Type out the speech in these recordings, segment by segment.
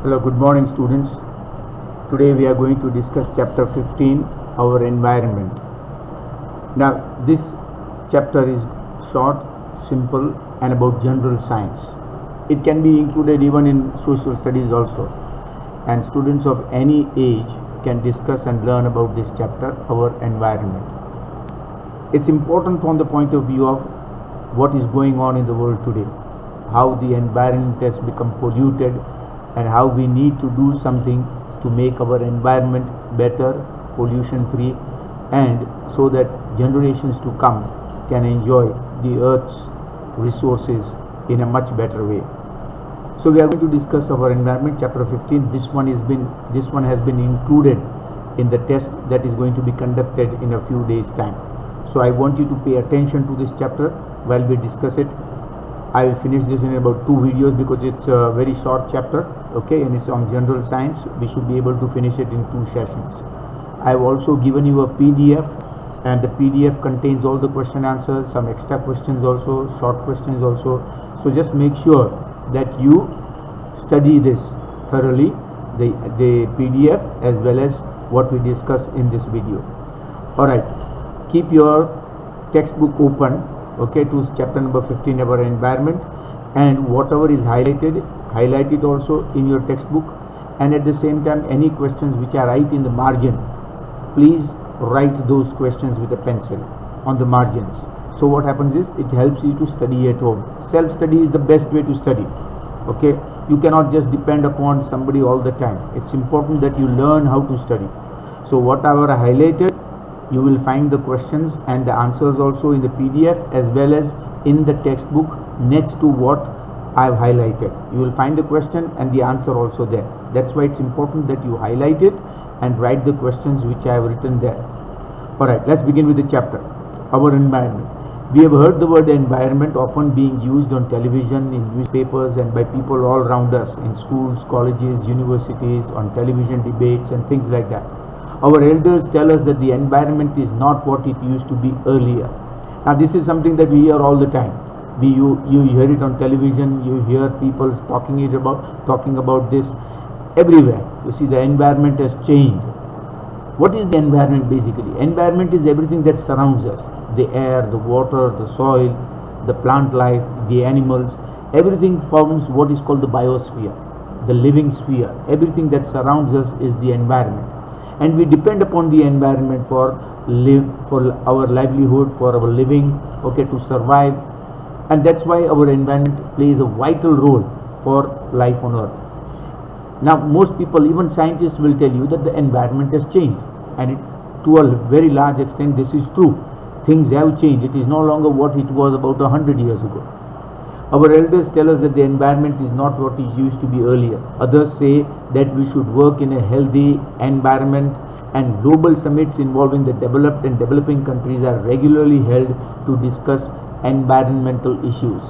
Hello, good morning students. Today we are going to discuss chapter 15, our environment. Now this chapter is short, simple and about general science. It can be included even in social studies also, and students of any age can discuss and learn about this chapter, our environment. It's important from the point of view of what is going on in the world today, how the environment has become polluted, and how we need to do something to make our environment better, pollution free, and so that generations to come can enjoy the earth's resources in a much better way. So we are going to discuss our environment, chapter 15. This one has been included in the test that is going to be conducted in a few days time. So I want you to pay attention to this chapter while we discuss it. I will finish this in about 2 videos because it's a very short chapter, okay, and it's on general science. We should be able to finish it in 2 sessions. I have also given you a PDF, and the PDF contains all the question answers, some extra questions also, short questions also. So just make sure that you study this thoroughly, the PDF as well as what we discuss in this video. Alright, keep your textbook open, okay, to chapter number 15, our environment, and whatever is highlighted, highlight it also in your textbook, and at the same time any questions which are right in the margin, please write those questions with a pencil on the margins. So what happens is it helps you to study at home. Self-study is the best way to study, okay. You cannot just depend upon somebody all the time. It's important that you learn how to study. So whatever I highlighted, you will find the questions and the answers also in the PDF as well as in the textbook next to what I have highlighted. You will find the question and the answer also there. That's why it's important that you highlight it and write the questions which I have written there. Alright, let's begin with the chapter. Our environment. We have heard the word environment often being used on television, in newspapers and by people all around us, in schools, colleges, universities, on television debates and things like that. Our elders tell us that the environment is not what it used to be earlier. Now this is something that we hear all the time. You hear it on television, you hear people talking about this everywhere. You see, the environment has changed. What is the environment basically? Environment is everything that surrounds us. The air, the water, the soil, the plant life, the animals, everything forms what is called the biosphere, the living sphere. Everything that surrounds us is the environment. And we depend upon the environment for our livelihood, for our living, okay, to survive, and that's why our environment plays a vital role for life on earth. Now most people, even scientists, will tell you that the environment has changed, and to a very large extent this is true. Things have changed. It is no longer what it was about 100 years ago. Our elders tell us that the environment is not what it used to be earlier. Others say that we should work in a healthy environment, and global summits involving the developed and developing countries are regularly held to discuss environmental issues.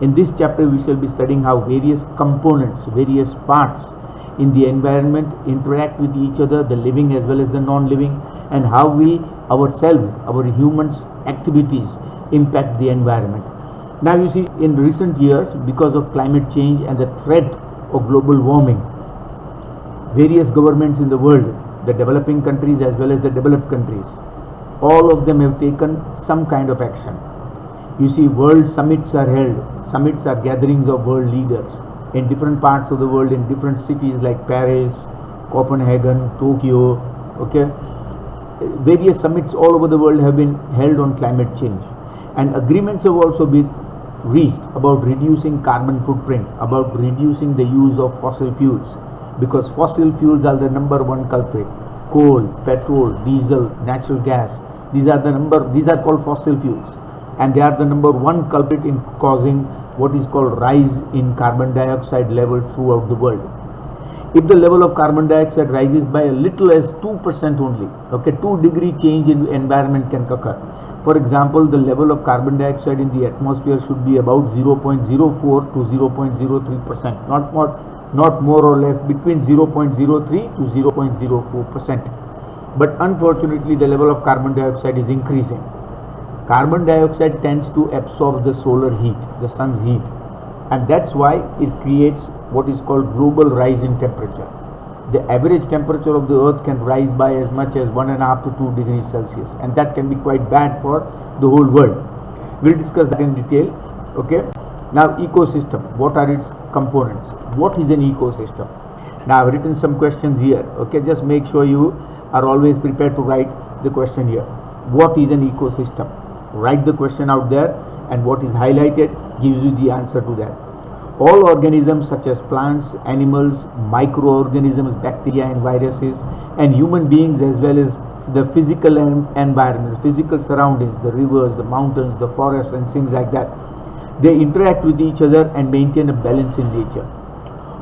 In this chapter we shall be studying how various components, various parts in the environment interact with each other, the living as well as the non-living, and how we ourselves, our humans' activities impact the environment. Now you see, in recent years, because of climate change and the threat of global warming, various governments in the world, the developing countries as well as the developed countries, all of them have taken some kind of action. You see, world summits are held. Summits are gatherings of world leaders in different parts of the world, in different cities like Paris, Copenhagen, Tokyo, okay. Various summits all over the world have been held on climate change, and agreements have also been reached about reducing carbon footprint, about reducing the use of fossil fuels, because fossil fuels are the number one culprit. Coal, petrol, diesel, natural gas, these are called fossil fuels, and they are the number one culprit in causing what is called rise in carbon dioxide levels throughout the world. If the level of carbon dioxide rises by a little as 2% only, okay, 2-degree change in environment can occur. For example, the level of carbon dioxide in the atmosphere should be about 0.04 to 0.03%, not more or less, between 0.03 to 0.04%. But unfortunately, the level of carbon dioxide is increasing. Carbon dioxide tends to absorb the solar heat, the sun's heat, and that's why it creates what is called global rise in temperature. The average temperature of the earth can rise by as much as 1.5 to 2 degrees Celsius, and that can be quite bad for the whole world. We'll discuss that in detail. Okay. Now, ecosystem, what are its components? What is an ecosystem? Now, I've written some questions here. Okay, just make sure you are always prepared to write the question here. What is an ecosystem? Write the question out there, and what is highlighted gives you the answer to that. All organisms such as plants, animals, microorganisms, bacteria and viruses, and human beings, as well as the physical environment, physical surroundings, the rivers, the mountains, the forests and things like that, they interact with each other and maintain a balance in nature.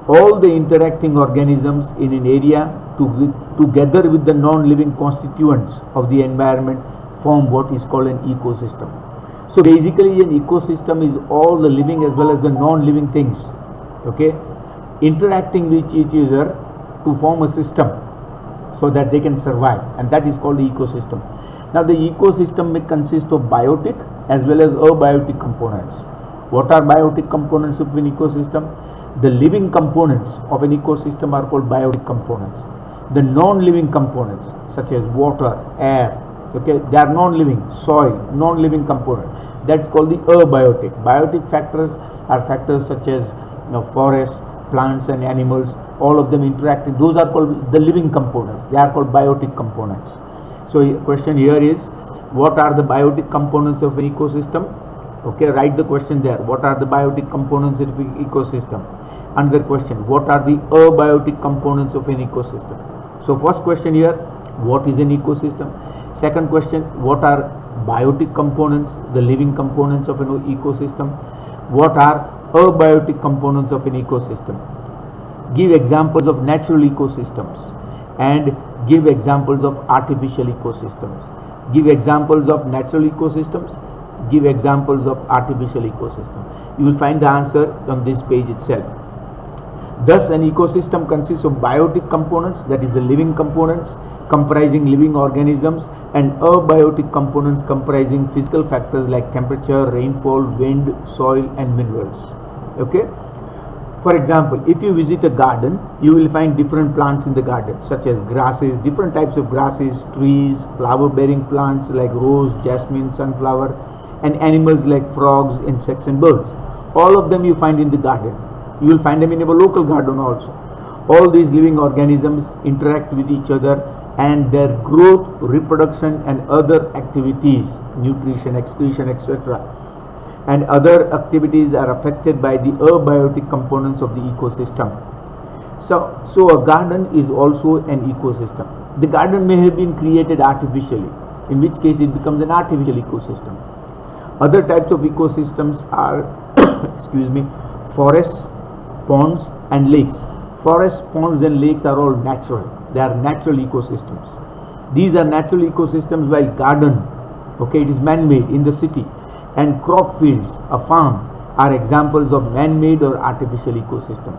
All the interacting organisms in an area together with the non-living constituents of the environment form what is called an ecosystem. So basically an ecosystem is all the living as well as the non-living things, okay, interacting with each other to form a system so that they can survive, and that is called the ecosystem. Now the ecosystem may consist of biotic as well as abiotic components. What are biotic components of an ecosystem? The living components of an ecosystem are called biotic components. The non-living components such as water, air, okay, they are non-living, soil, non-living component, that's called the abiotic. Biotic factors are factors such as forests, plants and animals, all of them interacting, those are called the living components, they are called biotic components. So question here is, what are the biotic components of an ecosystem? Okay, write the question there, what are the biotic components of an ecosystem? Another question, what are the abiotic components of an ecosystem? So first question here, what is an ecosystem? Second question, what are biotic components, the living components of an ecosystem? What are abiotic components of an ecosystem? Give examples of natural ecosystems and give examples of artificial ecosystems. Give examples of natural ecosystems, give examples of artificial ecosystems. You will find the answer on this page itself. Thus, an ecosystem consists of biotic components, that is the living components comprising living organisms, and abiotic components comprising physical factors like temperature, rainfall, wind, soil and minerals. Okay. For example, if you visit a garden, you will find different plants in the garden such as grasses, different types of grasses, trees, flower bearing plants like rose, jasmine, sunflower, and animals like frogs, insects and birds. All of them you find in the garden. You will find them in your local garden also. All these living organisms interact with each other, and their growth, reproduction and other activities, nutrition, excretion, etc., and other activities are affected by the abiotic components of the ecosystem. So a garden is also an ecosystem. The garden may have been created artificially, in which case it becomes an artificial ecosystem. Other types of ecosystems are excuse me, forests, ponds and lakes. Forests, ponds and lakes are all natural. They are natural ecosystems. These are natural ecosystems, while garden, okay, it is man-made in the city, and crop fields, a farm, are examples of man-made or artificial ecosystem.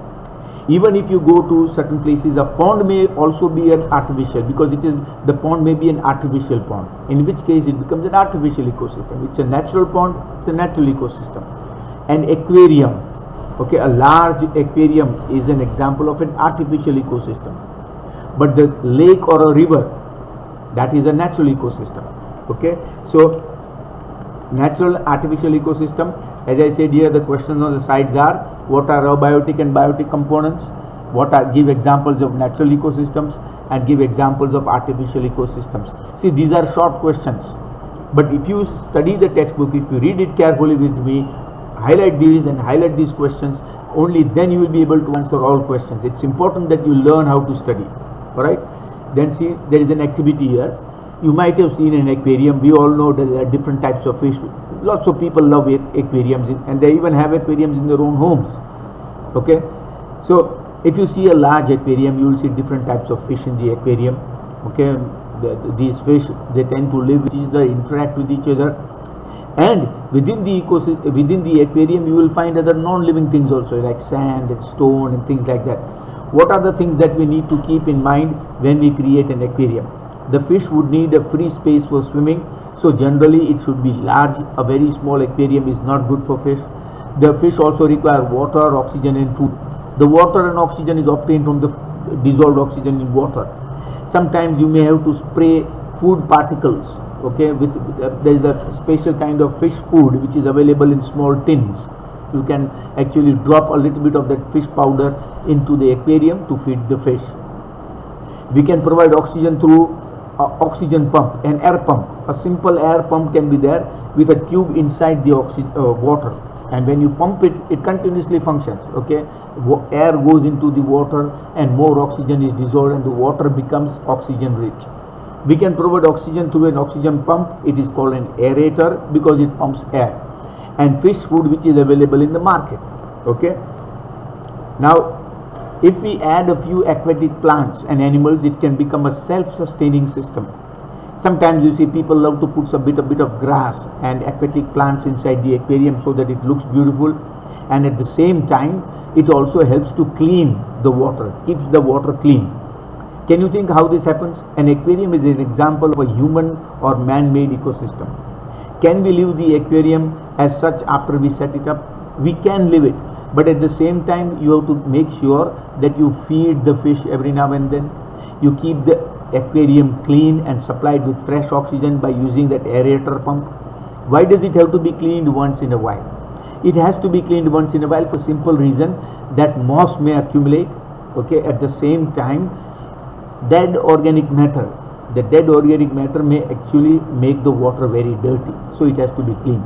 Even if you go to certain places, a pond may also be an artificial, because the pond may be an artificial pond, in which case it becomes an artificial ecosystem. It's a natural pond, it's a natural ecosystem. An aquarium, okay, a large aquarium is an example of an artificial ecosystem. But the lake or a river, that is a natural ecosystem. Okay, so natural, artificial ecosystem. As I said here, the questions on the sides are, what are abiotic and biotic components? Give examples of natural ecosystems and give examples of artificial ecosystems. See, these are short questions, but if you study the textbook, if you read it carefully with me, highlight these and highlight these questions, only then you will be able to answer all questions. It's important that you learn how to study. Alright, then see, there is an activity here. You might have seen an aquarium. We all know that there are different types of fish. Lots of people love aquariums, and they even have aquariums in their own homes. Okay, so if you see a large aquarium, you will see different types of fish in the aquarium. Okay, these fish, they tend to live with each other, interact with each other, and within the ecosystem, within the aquarium, you will find other non-living things also, like sand and stone and things like that. What are the things that we need to keep in mind when we create an aquarium? The fish would need a free space for swimming, so generally it should be large. A very small aquarium is not good for fish. The fish also require water, oxygen and food. The water and oxygen is obtained from the dissolved oxygen in water. Sometimes you may have to spray food particles, okay, there is a special kind of fish food which is available in small tins. You can actually drop a little bit of that fish powder into the aquarium to feed the fish. We can provide oxygen through oxygen pump, an air pump. A simple air pump can be there with a tube inside the water, and when you pump it, it continuously functions, okay. Air goes into the water and more oxygen is dissolved and the water becomes oxygen rich. We can provide oxygen through an oxygen pump. It is called an aerator because it pumps air. And fish food which is available in the market, okay. Now if we add a few aquatic plants and animals, it can become a self-sustaining system. Sometimes you see people love to put a bit of grass and aquatic plants inside the aquarium so that it looks beautiful, and at the same time it also helps to clean the water, keeps the water clean. Can you think how this happens? An aquarium is an example of a human or man-made ecosystem. Can we leave the aquarium as such after we set it up? We can leave it, but at the same time you have to make sure that you feed the fish every now and then. You keep the aquarium clean and supplied with fresh oxygen by using that aerator pump. Why does it have to be cleaned once in a while? It has to be cleaned once in a while for simple reason that moss may accumulate, okay. At the same time, dead organic matter, the dead organic matter may actually make the water very dirty, so it has to be cleaned.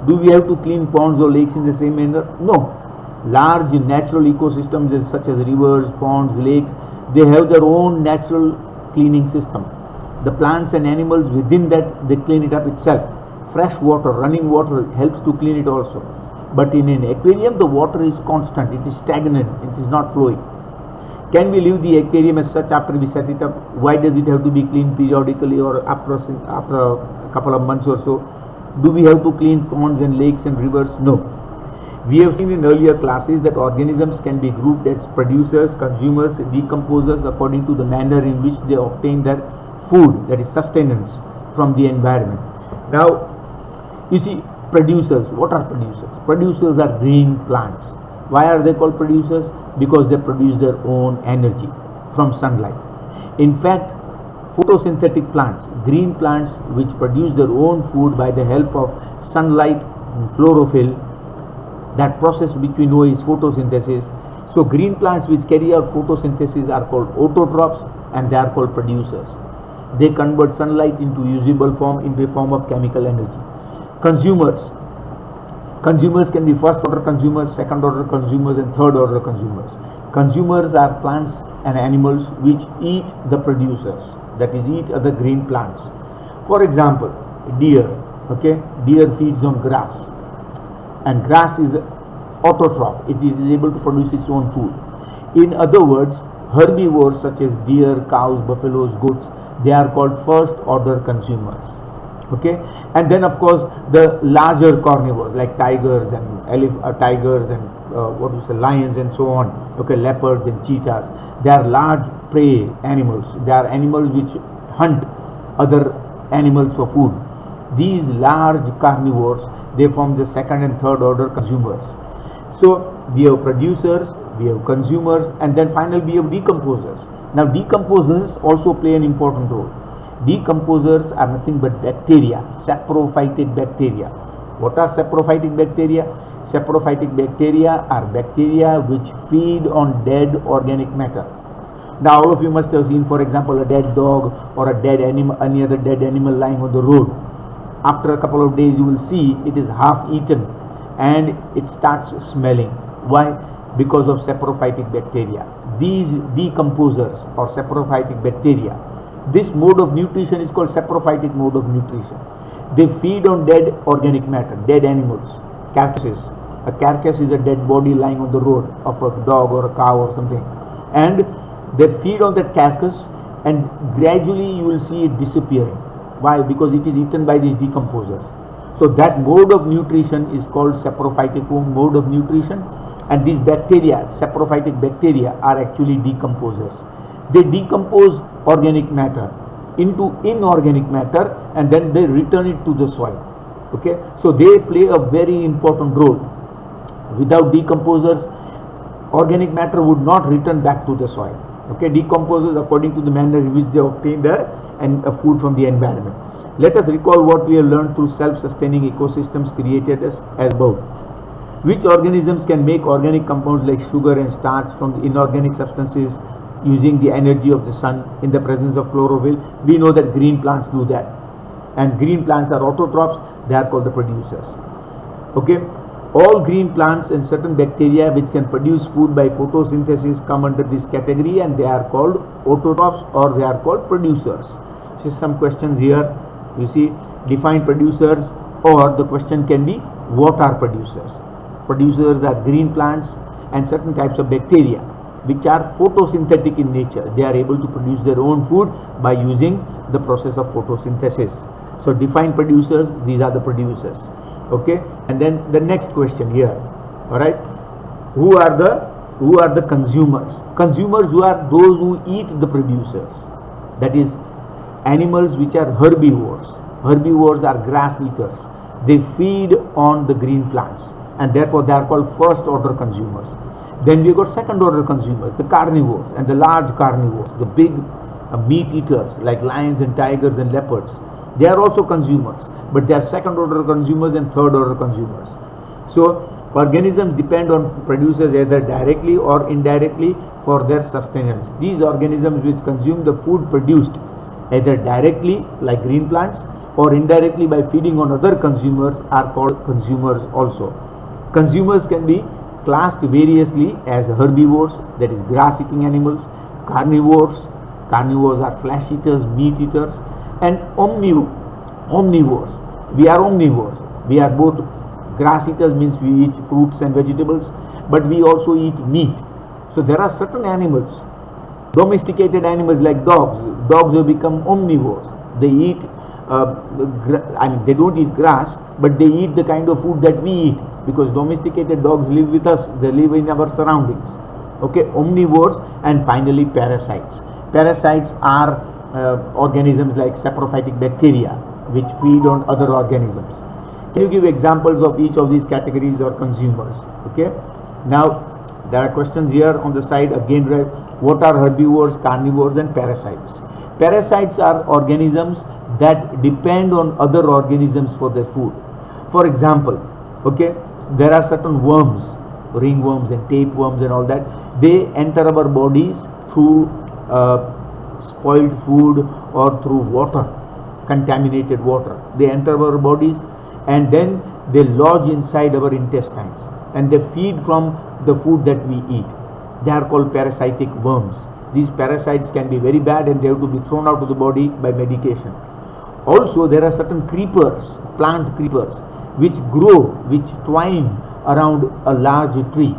Do we have to clean ponds or lakes in the same manner? No. Large natural ecosystems such as rivers, ponds, lakes, they have their own natural cleaning system. The plants and animals within that, they clean it up itself. Fresh water, running water helps to clean it also. But in an aquarium, the water is constant, it is stagnant, it is not flowing. Can we leave the aquarium as such after we set it up? Why does it have to be cleaned periodically or after a couple of months or so? Do we have to clean ponds and lakes and rivers? No. We have seen in earlier classes that organisms can be grouped as producers, consumers, decomposers according to the manner in which they obtain their food, that is sustenance, from the environment. Now, you see, producers, what are producers? Producers are green plants. Why are they called producers? Because they produce their own energy from sunlight. In fact, photosynthetic plants, green plants which produce their own food by the help of sunlight and chlorophyll, that process which we know is photosynthesis. So green plants which carry out photosynthesis are called autotrophs and they are called producers. They convert sunlight into usable form, into a form of chemical energy. Consumers can be first order consumers, second order consumers and third order consumers. Consumers are plants and animals which eat the producers, that is, eat other green plants. For example, deer, okay, deer feeds on grass, and grass is autotroph, it is able to produce its own food. In other words, herbivores such as deer, cows, buffaloes, goats, they are called first order consumers, okay. And then of course the larger carnivores like tigers and lions and so on, okay, leopards and cheetahs, they are large prey animals. They are animals which hunt other animals for food. These large carnivores, they form the second and third order consumers. So we have producers, we have consumers, and then finally we have decomposers. Now decomposers also play an important role. Decomposers are nothing but bacteria, saprophytic bacteria. What are saprophytic bacteria? Saprophytic bacteria are bacteria which feed on dead organic matter. Now all of you must have seen, for example, a dead dog or a dead animal, any other dead animal lying on the road. After a couple of days you will see it is half eaten and it starts smelling. Why? Because of saprophytic bacteria. These decomposers or saprophytic bacteria, this mode of nutrition is called saprophytic mode of nutrition. They feed on dead organic matter, dead animals, carcasses. A carcass is a dead body lying on the road of a dog or a cow or something, and they feed on that carcass, and gradually you will see it disappearing. Why? Because it is eaten by these decomposers. So that mode of nutrition is called saprophytic mode of nutrition, and these bacteria, saprophytic bacteria, are actually decomposers. They decompose organic matter into inorganic matter and then they return it to the soil. Okay, so they play a very important role. Without decomposers, organic matter would not return back to the soil. Okay, decomposes according to the manner in which they obtain the food from the environment. Let us recall what we have learned through self-sustaining ecosystems created as above. Which organisms can make organic compounds like sugar and starch from the inorganic substances using the energy of the sun in the presence of chlorophyll? We know that green plants do that, and green plants are autotrophs. They are called the producers. Okay, all green plants and certain bacteria which can produce food by photosynthesis come under this category, and they are called autotrophs, or they are called producers. So some questions here, you see, define producers, or the question can be, what are producers? Producers are green plants and certain types of bacteria which are photosynthetic in nature. They are able to produce their own food by using the process of photosynthesis. So define producers, these are the producers. Okay, and then the next question here, all right, who are the consumers? Consumers who are those who eat the producers, that is animals which are herbivores. Herbivores are grass eaters. They feed on the green plants, and therefore they are called first order consumers. Then we got second order consumers, the carnivores and the large carnivores, the big meat eaters like lions and tigers and leopards. They are also consumers, but they are second order consumers and third order consumers. So organisms depend on producers either directly or indirectly for their sustenance. These organisms which consume the food produced either directly like green plants or indirectly by feeding on other consumers are called consumers also. Consumers can be classed variously as herbivores, that is grass eating animals, carnivores. Carnivores are flesh eaters, meat eaters, and omnivores. We are omnivores. We are both grass eaters, means we eat fruits and vegetables, but we also eat meat. So there are certain animals, domesticated animals like dogs. Dogs have become omnivores. They eat, they don't eat grass, but they eat the kind of food that we eat, because domesticated dogs live with us. They live in our surroundings. Okay, omnivores. And finally parasites. Parasites are organisms like saprophytic bacteria which feed on other organisms. Can you give examples of each of these categories or consumers? Okay, now there are questions here on the side again. What are herbivores, carnivores, and parasites? Parasites are organisms that depend on other organisms for their food. For example, okay, there are certain worms, ringworms and tapeworms and all that. They enter our bodies through spoiled food or through water, contaminated water. They enter our bodies and then they lodge inside our intestines and they feed from the food that we eat. They are called parasitic worms. These parasites can be very bad and they have to be thrown out of the body by medication. Also, there are certain creepers, plant creepers, which grow, which twine around a large tree,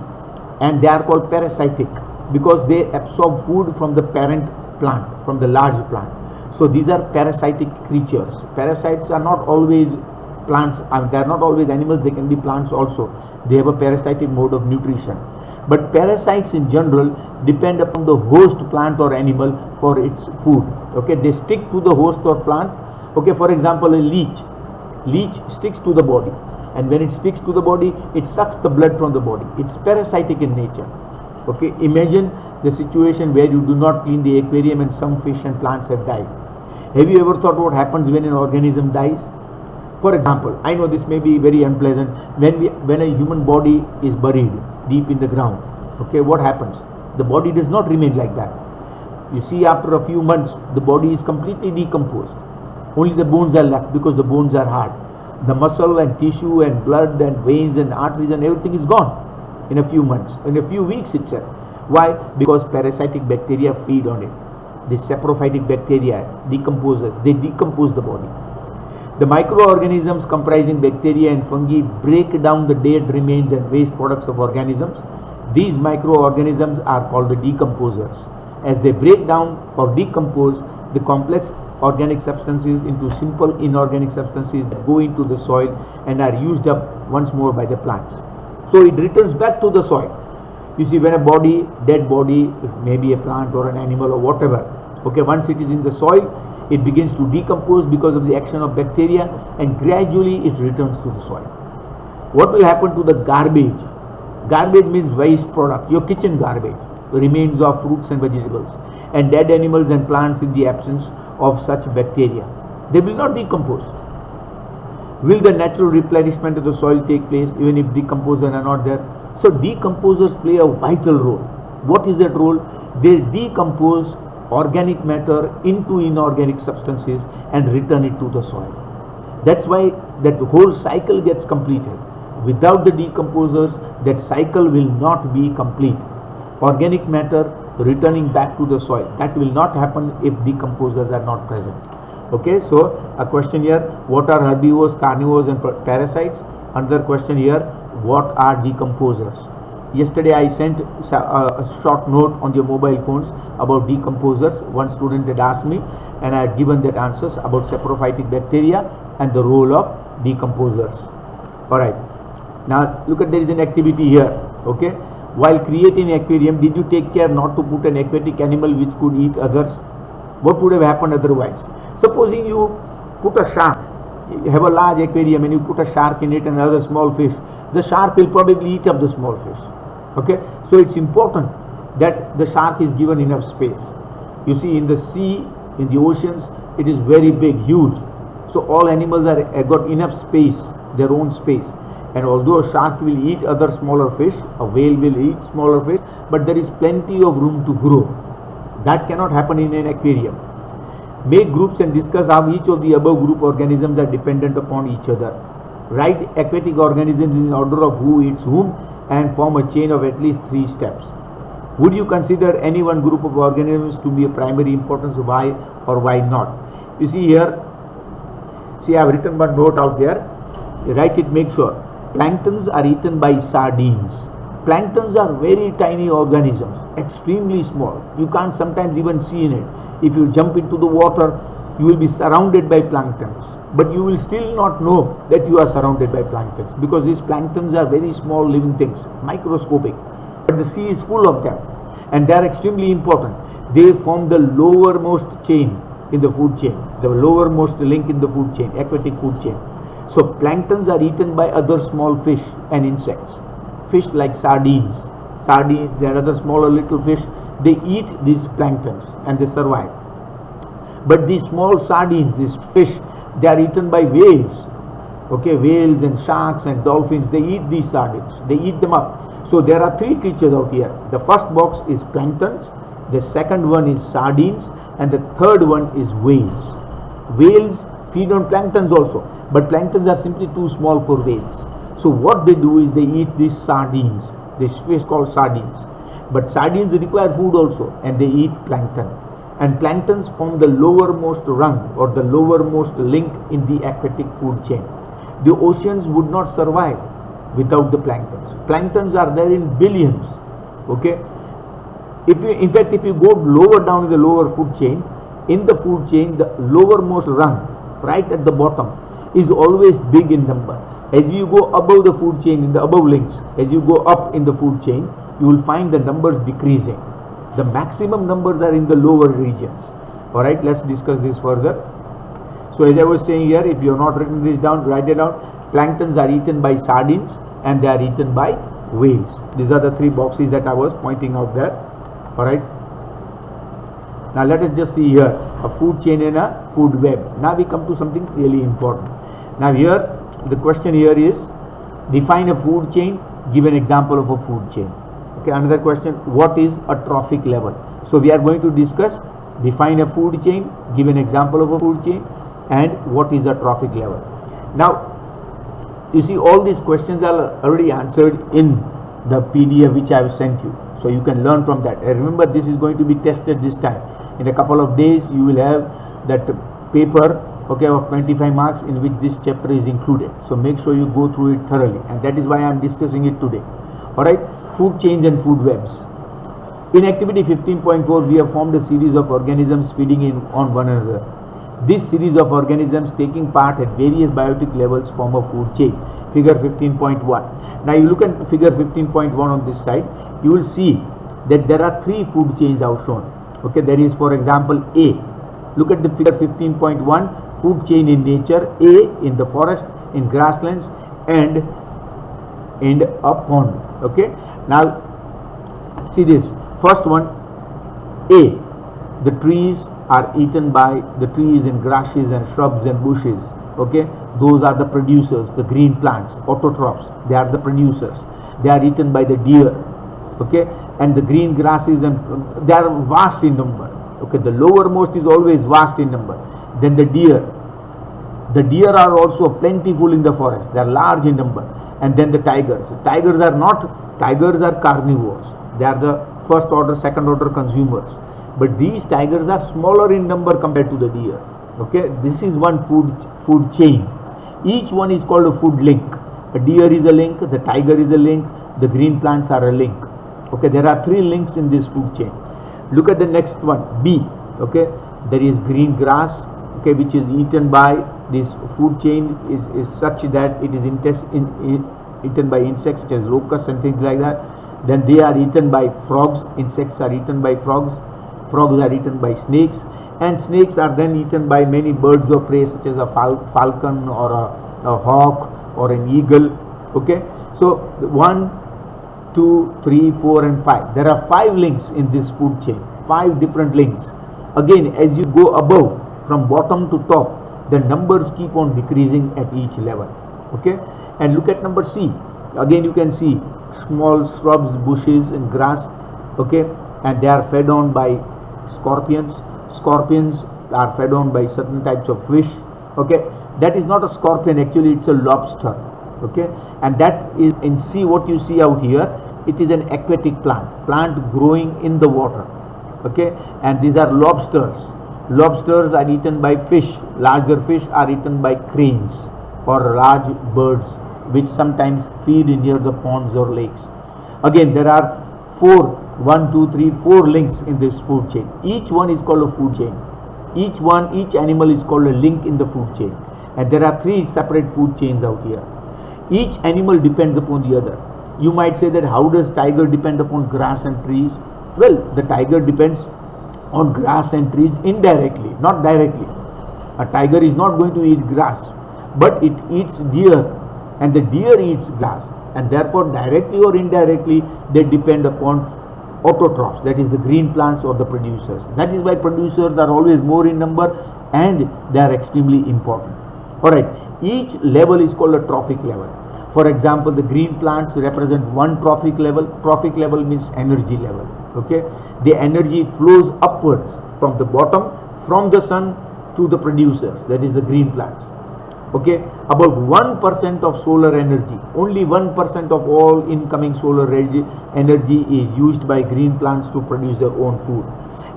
and they are called parasitic because they absorb food from the parent plant, from the large plant. So these are parasitic creatures. Parasites are not always plants, they are not always animals, they can be plants also. They have a parasitic mode of nutrition. But parasites in general depend upon the host plant or animal for its food. Okay, they stick to the host or plant. Okay, for example, a leech. Leech sticks to the body, and when it sticks to the body, it sucks the blood from the body. It's parasitic in nature. Okay, imagine the situation where you do not clean the aquarium and some fish and plants have died. Have you ever thought what happens when an organism dies? For example, I know this may be very unpleasant. When a human body is buried deep in the ground, okay, what happens? The body does not remain like that. You see, after a few months, the body is completely decomposed. Only the bones are left because the bones are hard. The muscle and tissue and blood and veins and arteries and everything is gone in a few months, in a few weeks itself. Why? Because parasitic bacteria feed on it. The saprophytic bacteria decomposes. They decompose the body. The microorganisms comprising bacteria and fungi break down the dead remains and waste products of organisms. These microorganisms are called the decomposers. As they break down or decompose the complex organic substances into simple inorganic substances that go into the soil and are used up once more by the plants. So it returns back to the soil. You see, when a body, dead body, maybe a plant or an animal or whatever, okay, once it is in the soil, it begins to decompose because of the action of bacteria, and gradually it returns to the soil. What will happen to the garbage? Garbage means waste product, your kitchen garbage, remains of fruits and vegetables, and dead animals and plants in the absence of such bacteria. They will not decompose. Will the natural replenishment of the soil take place even if decomposers are not there? So decomposers play a vital role. What is that role? They decompose organic matter into inorganic substances and return it to the soil. That's why that whole cycle gets completed. Without the decomposers, that cycle will not be complete. Organic matter returning back to the soil, that will not happen if decomposers are not present. Okay, so a question here, what are herbivores, carnivores and parasites? Another question here, what are decomposers? Yesterday I sent a short note on your mobile phones about decomposers. One student had asked me and I had given that answers about saprophytic bacteria and the role of decomposers. Alright, now look at, there is an activity here. Okay, while creating an aquarium, did you take care not to put an aquatic animal which could eat others? What would have happened otherwise? Supposing you put a shark, you have a large aquarium and you put a shark in it and another small fish, the shark will probably eat up the small fish. Okay, so it's important that the shark is given enough space. You see, in the sea, in the oceans, it is very big, huge. So all animals are got enough space, their own space. And although a shark will eat other smaller fish, a whale will eat smaller fish, but there is plenty of room to grow. That cannot happen in an aquarium. Make groups and discuss how each of the above group organisms are dependent upon each other. Write aquatic organisms in order of who eats whom and form a chain of at least 3 steps. Would you consider any one group of organisms to be of primary importance? Why or why not? You see here, see I have written one note out there. Write it, make sure. Planktons are eaten by sardines. Planktons are very tiny organisms, extremely small. You can't sometimes even see in it. If you jump into the water, you will be surrounded by planktons. But you will still not know that you are surrounded by planktons, because these planktons are very small living things, microscopic. But the sea is full of them and they are extremely important. They form the lowermost chain in the food chain, the lowermost link in the food chain, aquatic food chain. So planktons are eaten by other small fish and insects. Fish like sardines and other smaller little fish, they eat these planktons and they survive. But these small sardines, these fish, they are eaten by whales. Okay, whales and sharks and dolphins, they eat these sardines, they eat them up. So there are 3 creatures out here. The first box is planktons, the second one is sardines, and the third one is whales. Whales feed on planktons also, but planktons are simply too small for whales. So what they do is they eat these sardines, this fish called sardines. But sardines require food also and they eat plankton. And planktons form the lowermost rung or the lowermost link in the aquatic food chain. The oceans would not survive without the planktons. Planktons are there in billions. Okay, in fact if you go lower down in the lower food chain, in the food chain the lowermost rung right at the bottom is always big in number. As you go above the food chain, in the above links, as you go up in the food chain, you will find the numbers decreasing. The maximum numbers are in the lower regions. Alright, let's discuss this further. So as I was saying here, if you have not written this down, write it down. Planktons are eaten by sardines and they are eaten by whales. These are the 3 boxes that I was pointing out there. Alright. Now let us just see here a food chain and a food web. Now we come to something really important. Now here the question here is, define a food chain, give an example of a food chain. Okay, another question, what is a trophic level? So we are going to discuss, define a food chain, give an example of a food chain, and what is a trophic level. Now you see all these questions are already answered in the PDF which I have sent you, so you can learn from that. Remember, this is going to be tested this time. In a couple of days you will have that paper, okay, of 25 marks in which this chapter is included. So make sure you go through it thoroughly, and that is why I am discussing it today. Alright, food chains and food webs. In activity 15.4 we have formed a series of organisms feeding on one another. This series of organisms taking part at various biotic levels form a food chain. Figure 15.1. Now you look at figure 15.1 on this side, you will see that there are 3 food chains out shown. Okay, there is, for example, A. Look at the figure 15.1, food chain in nature. A in the forest, in grasslands, and a pond. Okay, now see this first one. A, the trees are eaten by the trees and grasses and shrubs and bushes. Okay, those are the producers, the green plants, autotrophs. They are the producers. They are eaten by the deer. Okay, and the green grasses, and they are vast in number. Okay, the lowermost is always vast in number. Then the deer. The deer are also plentiful in the forest. They are large in number. And then the tigers. Tigers are carnivores. They are the first order, second order consumers. But these tigers are smaller in number compared to the deer. Okay, this is one food chain. Each one is called a food link. A deer is a link, the tiger is a link, the green plants are a link. Okay, there are 3 links in this food chain. Look at the next one, B. Okay, there is green grass, okay, which is eaten by this food chain is such that it is eaten by insects such as locusts and things like that. Then they are eaten by frogs. Insects are eaten by frogs. Frogs are eaten by snakes, and snakes are then eaten by many birds of prey such as a falcon or a hawk or an eagle. Okay, so 1, 2, 3, 4 and 5. There are 5 links in this food chain, 5 different links. Again, as you go above from bottom to top, the numbers keep on decreasing at each level. Okay, and look at number C. Again you can see small shrubs, bushes and grass. Okay, and they are fed on by scorpions. Scorpions are fed on by certain types of fish. Okay, that is not a scorpion, actually it's a lobster. Okay, and that is in C, what you see out here, it is an aquatic plant growing in the water. Okay, and these are lobsters. Lobsters are eaten by fish. Larger fish are eaten by cranes or large birds which sometimes feed near the ponds or lakes. Again, there are 4 links in this food chain. Each one is called a food chain. Each animal is called a link in the food chain, and there are 3 separate food chains out here. Each animal depends upon the other. You might say that how does tiger depend upon grass and trees? Well, the tiger depends on grass and trees indirectly, not directly. A tiger is not going to eat grass, but it eats deer, and the deer eats grass, and therefore directly or indirectly they depend upon autotrophs, that is the green plants or the producers. That is why producers are always more in number and they are extremely important. Alright, each level is called a trophic level. For example, the green plants represent one trophic level. Trophic level means energy level. Okay, the energy flows upwards from the bottom, from the sun to the producers, that is the green plants. Okay, about 1% of solar energy, only 1% of all incoming solar energy is used by green plants to produce their own food,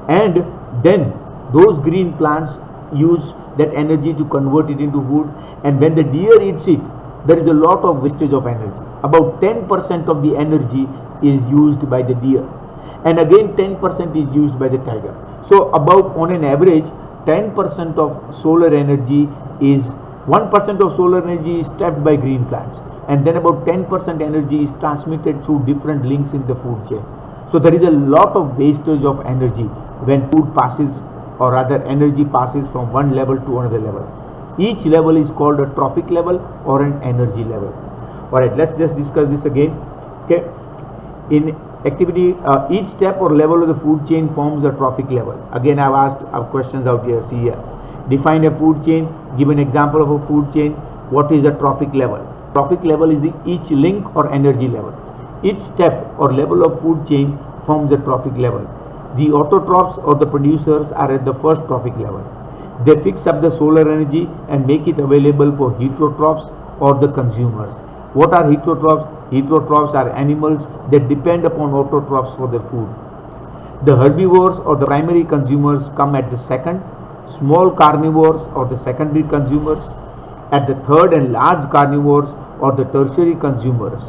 and then those green plants use that energy to convert it into food, and when the deer eats it, there is a lot of wastage of energy. About 10% of the energy is used by the deer, and again 10% is used by the tiger. So about on an average 10% of solar energy is 1% of solar energy is trapped by green plants, and then about 10% energy is transmitted through different links in the food chain. So there is a lot of wastage of energy when food passes, or rather energy passes from one level to another level. Each level is called a trophic level or an energy level. Alright, let's just discuss this again. Okay, in activity, each step or level of the food chain forms a trophic level. Again, I've asked questions out here. See here. Define a food chain. Give an example of a food chain. What is a trophic level? Trophic level is each link or energy level. Each step or level of food chain forms a trophic level. The autotrophs or the producers are at the first trophic level. They fix up the solar energy and make it available for heterotrophs or the consumers. What are heterotrophs? Heterotrophs are animals that depend upon autotrophs for their food. The herbivores or the primary consumers come at the second. Small carnivores or the secondary consumers at the third, and large carnivores or the tertiary consumers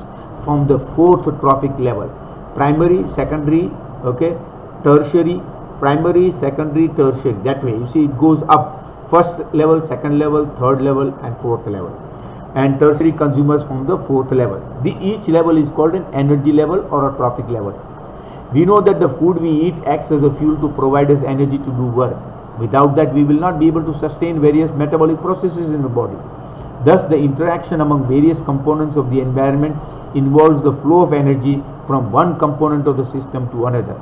from the fourth trophic level. Primary, secondary, okay, tertiary, primary, secondary, tertiary. That way, you see it goes up. First level, second level, third level and fourth level. And tertiary consumers from the fourth level. Each level is called an energy level or a trophic level. We know that the food we eat acts as a fuel to provide us energy to do work. Without that, we will not be able to sustain various metabolic processes in the body. Thus, the interaction among various components of the environment involves the flow of energy from one component of the system to another.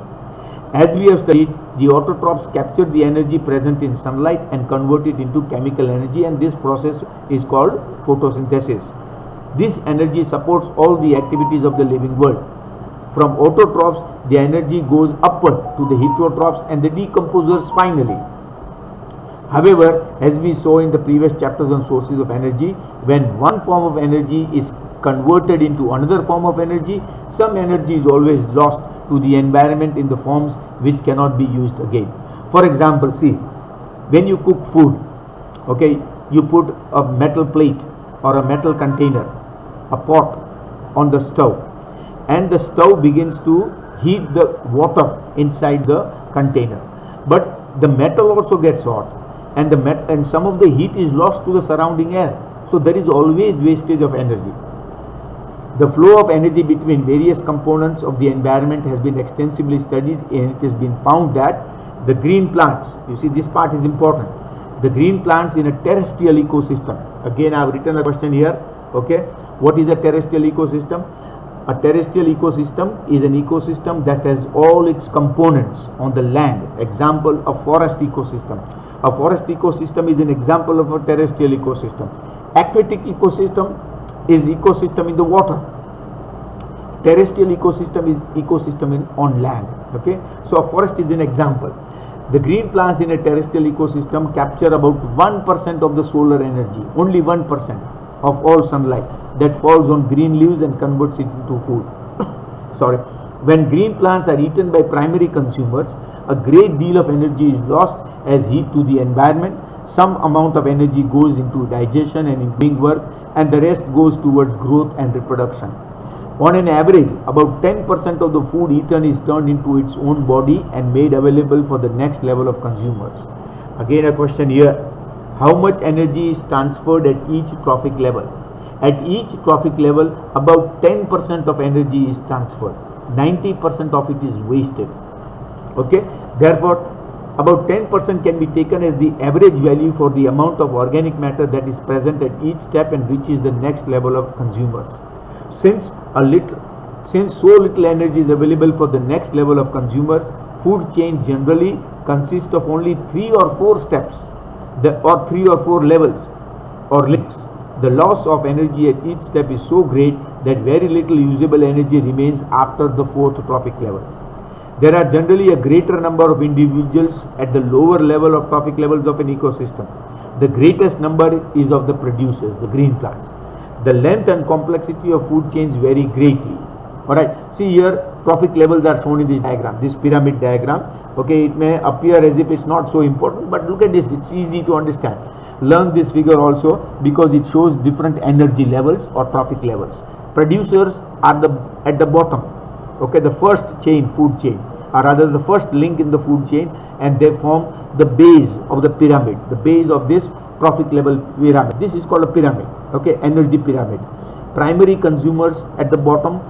As we have studied, the autotrophs capture the energy present in sunlight and convert it into chemical energy, and this process is called photosynthesis. This energy supports all the activities of the living world. From autotrophs, the energy goes upward to the heterotrophs and the decomposers finally. However, as we saw in the previous chapters on sources of energy, when one form of energy is converted into another form of energy, some energy is always lost to the environment in the forms which cannot be used again. For example, see, when you cook food, okay, you put a metal plate or a metal container, a pot on the stove, and the stove begins to heat the water inside the container. But the metal also gets hot, and some of the heat is lost to the surrounding air. So there is always wastage of energy. The flow of energy between various components of the environment has been extensively studied, and it has been found that the green plants, you see this part is important, the green plants in a terrestrial ecosystem, again I have written a question here, okay, what is a terrestrial ecosystem? A terrestrial ecosystem is an ecosystem that has all its components on the land. Example, a forest ecosystem. A forest ecosystem is an example of a terrestrial ecosystem. Aquatic ecosystem is ecosystem in the water. Terrestrial ecosystem is ecosystem on land. Okay, so a forest is an example. The green plants in a terrestrial ecosystem capture about 1% of the solar energy, only 1% of all sunlight that falls on green leaves and converts it into food. Sorry. When green plants are eaten by primary consumers, a great deal of energy is lost as heat to the environment. Some amount of energy goes into digestion and in doing work, and the rest goes towards growth and reproduction. On an average, about 10% of the food eaten is turned into its own body and made available for the next level of consumers. Again a question here, how much energy is transferred at each trophic level? At each trophic level, about 10% of energy is transferred. 90% of it is wasted. Okay, therefore about 10% can be taken as the average value for the amount of organic matter that is present at each step and reaches the next level of consumers. Since so little energy is available for the next level of consumers, food chain generally consists of only 3 or 4 steps, or 3 or 4 levels or links. The loss of energy at each step is so great that very little usable energy remains after the 4th trophic level. There are generally a greater number of individuals at the lower level of trophic levels of an ecosystem. The greatest number is of the producers, the green plants. The length and complexity of food chains vary greatly. Alright, see here trophic levels are shown in this diagram, this pyramid diagram. Okay, it may appear as if it's not so important, but look at this, it's easy to understand. Learn this figure also because it shows different energy levels or trophic levels. Producers are at the bottom. Okay, the first chain, food chain, or rather the first link in the food chain, and they form the base of the pyramid, the base of this trophic level pyramid. This is called a pyramid, okay, energy pyramid. Primary consumers at the bottom,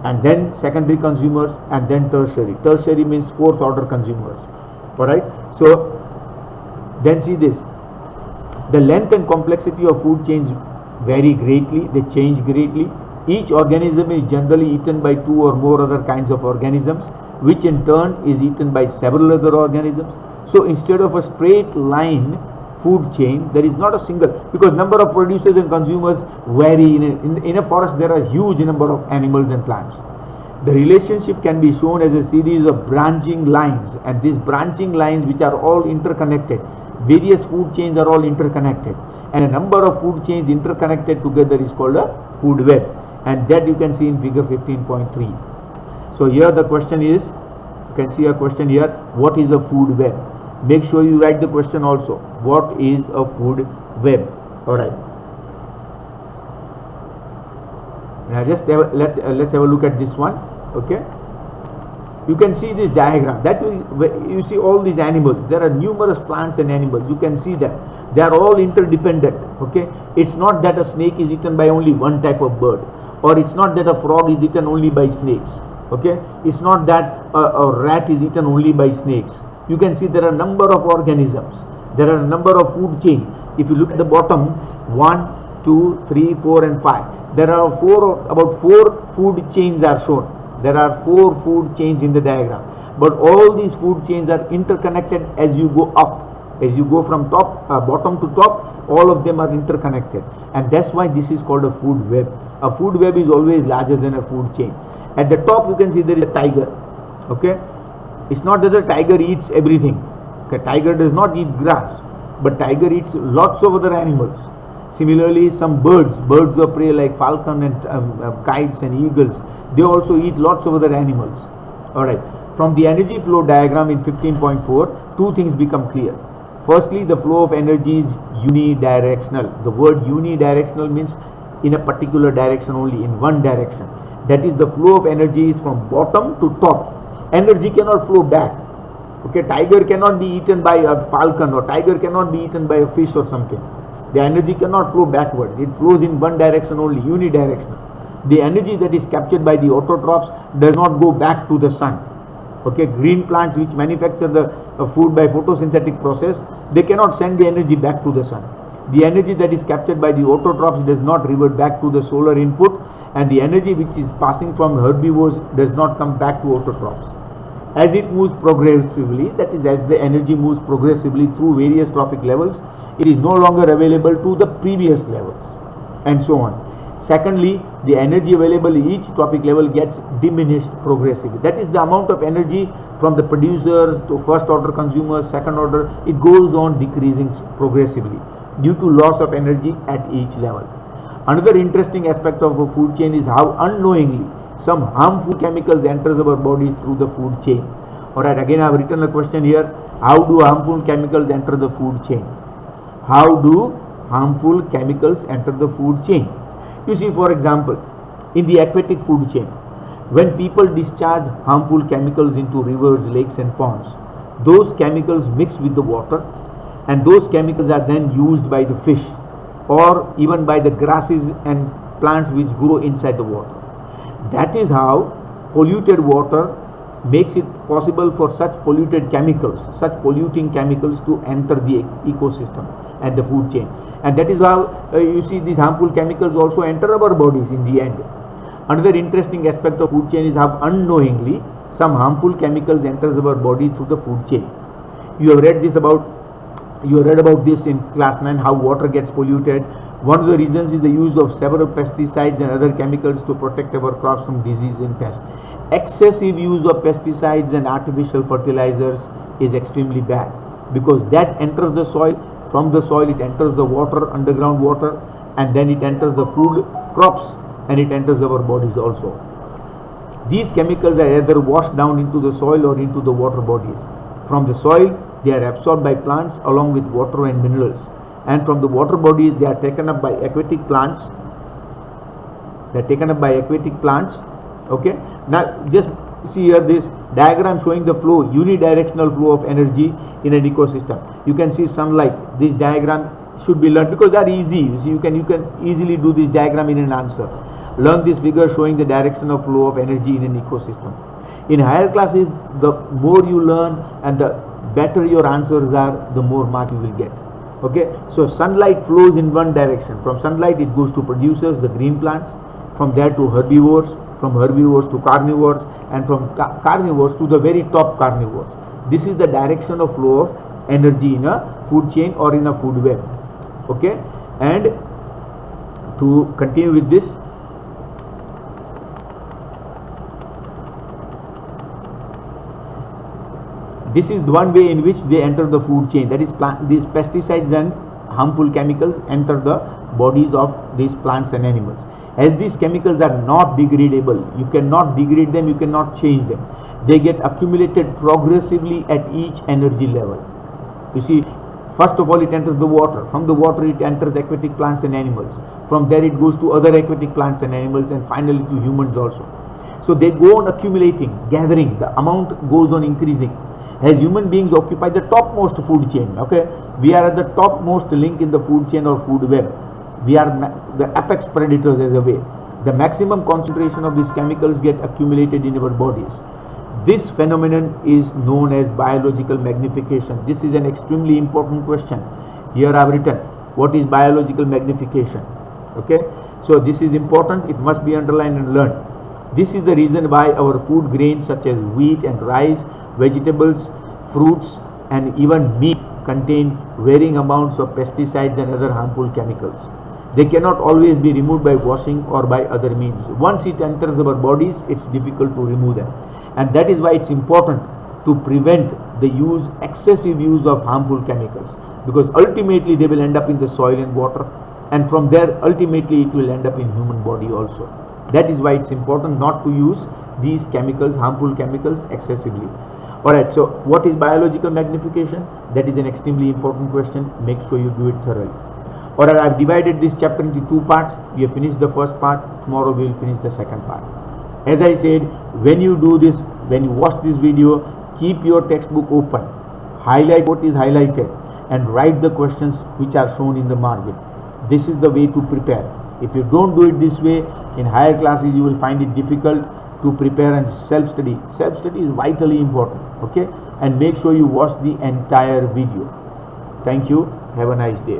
and then secondary consumers, and then tertiary. Tertiary means 4th order consumers. Alright, so then see this. The length and complexity of food chains vary greatly, they change greatly. Each organism is generally eaten by 2 or more other kinds of organisms, which in turn is eaten by several other organisms. So instead of a straight line food chain, there is not a single, because number of producers and consumers vary. In a forest there are huge number of animals and plants. The relationship can be shown as a series of branching lines, and these branching lines which are all interconnected. Various food chains are all interconnected, and a number of food chains interconnected together is called a food web, and that you can see in figure 15.3. So here the question is, you can see a question here, what is a food web? Make sure you write the question also, what is a food web? Alright, now just let's have a look at this one. Okay, you can see this diagram, that you see all these animals, there are numerous plants and animals, you can see that they are all interdependent. Okay, it's not that a snake is eaten by only one type of bird, or it's not that a frog is eaten only by snakes. Okay, it's not that a rat is eaten only by snakes. You can see there are a number of organisms, there are a number of food chain. If you look at the bottom, 1, 2, 3, 4 and 5, there are about four food chains are shown. There are 4 food chains in the diagram, but all these food chains are interconnected as you go up. As you go from bottom to top, all of them are interconnected, and that's why this is called a food web. A food web is always larger than a food chain. At the top you can see there is a tiger. Okay, it's not that the tiger eats everything. Okay, tiger does not eat grass, but tiger eats lots of other animals. Similarly, some birds of prey like falcon and kites and eagles, they also eat lots of other animals. Alright, from the energy flow diagram in 15.4, two things become clear. Firstly, the flow of energy is unidirectional. The word unidirectional means in a particular direction only, in one direction. That is, the flow of energy is from bottom to top. Energy cannot flow back. Okay, tiger cannot be eaten by a falcon, or tiger cannot be eaten by a fish or something. The energy cannot flow backward. It flows in one direction only, unidirectional. The energy that is captured by the autotrophs does not go back to the sun. Okay, green plants which manufacture the food by photosynthetic process, they cannot send the energy back to the sun. The energy that is captured by the autotrophs does not revert back to the solar input, and the energy which is passing from herbivores does not come back to autotrophs. As it moves progressively, that is, as the energy moves progressively through various trophic levels, it is no longer available to the previous levels, and so on. Secondly, the energy available at each trophic level gets diminished progressively. That is the amount of energy from the producers to first order consumers, second order, it goes on decreasing progressively due to loss of energy at each level. Another interesting aspect of the food chain is how unknowingly some harmful chemicals enters our bodies through the food chain. Alright, again I have written a question here. How do harmful chemicals enter the food chain? How do harmful chemicals enter the food chain? You see, for example, in the aquatic food chain, when people discharge harmful chemicals into rivers, lakes and ponds, those chemicals mix with the water, and those chemicals are then used by the fish or even by the grasses and plants which grow inside the water. That is how polluted water makes it possible for such polluted chemicals, such polluting chemicals to enter the ecosystem and the food chain. And that is how you see these harmful chemicals also enter our bodies in the end. Another interesting aspect of food chain is how unknowingly some harmful chemicals enters our body through the food chain. You have read about this in class 9, how water gets polluted. One of the reasons is the use of several pesticides and other chemicals to protect our crops from disease and pests. Excessive use of pesticides and artificial fertilizers is extremely bad, because that enters the soil. From the soil it enters the water, underground water, and then it enters the food crops, and it enters our bodies also. These chemicals are either washed down into the soil or into the water bodies. From the soil they are absorbed by plants along with water and minerals, and from the water bodies they are taken up by aquatic plants. Okay, now just see here this diagram showing the flow, unidirectional flow of energy in an ecosystem. You can see sunlight. This diagram should be learned because they are easy. You see, you can easily do this diagram in an answer. Learn this figure showing the direction of flow of energy in an ecosystem. In higher classes, the more you learn and the better your answers are, the more mark you will get. Okay, so sunlight flows in one direction. From sunlight it goes to producers, the green plants, from there to herbivores, from herbivores to carnivores, and from carnivores to the very top carnivores. This is the direction of flow of energy in a food chain or in a food web. Okay, and to continue with this, this is one way in which they enter the food chain. That is, these pesticides and harmful chemicals enter the bodies of these plants and animals. As these chemicals are not degradable, you cannot degrade them, you cannot change them. They get accumulated progressively at each energy level. You see, first of all it enters the water. From the water it enters aquatic plants and animals. From there it goes to other aquatic plants and animals, and finally to humans also. So they go on accumulating, gathering, the amount goes on increasing. As human beings occupy the topmost food chain, okay, we are at the topmost link in the food chain or food web. We are the apex predators as a way. The maximum concentration of these chemicals get accumulated in our bodies. This phenomenon is known as biological magnification. This is an extremely important question. Here I have written, what is biological magnification? Okay, so this is important, it must be underlined and learned. This is the reason why our food grains such as wheat and rice, vegetables, fruits and even meat contain varying amounts of pesticides and other harmful chemicals. They cannot always be removed by washing or by other means. Once it enters our bodies, it's difficult to remove them. And that is why it's important to prevent the excessive use of harmful chemicals, because ultimately they will end up in the soil and water, and from there ultimately it will end up in human body also. That is why it's important not to use these chemicals, harmful chemicals, excessively. Alright, so what is biological magnification? That is an extremely important question. Make sure you do it thoroughly. Alright, I have divided this chapter into two parts. We have finished the first part. Tomorrow we will finish the second part. As I said, when you do this, when you watch this video, keep your textbook open, highlight what is highlighted, and write the questions which are shown in the margin. This is the way to prepare. If you don't do it this way, in higher classes you will find it difficult to prepare and self-study. Self-study is vitally important, okay? And make sure you watch the entire video. Thank you. Have a nice day.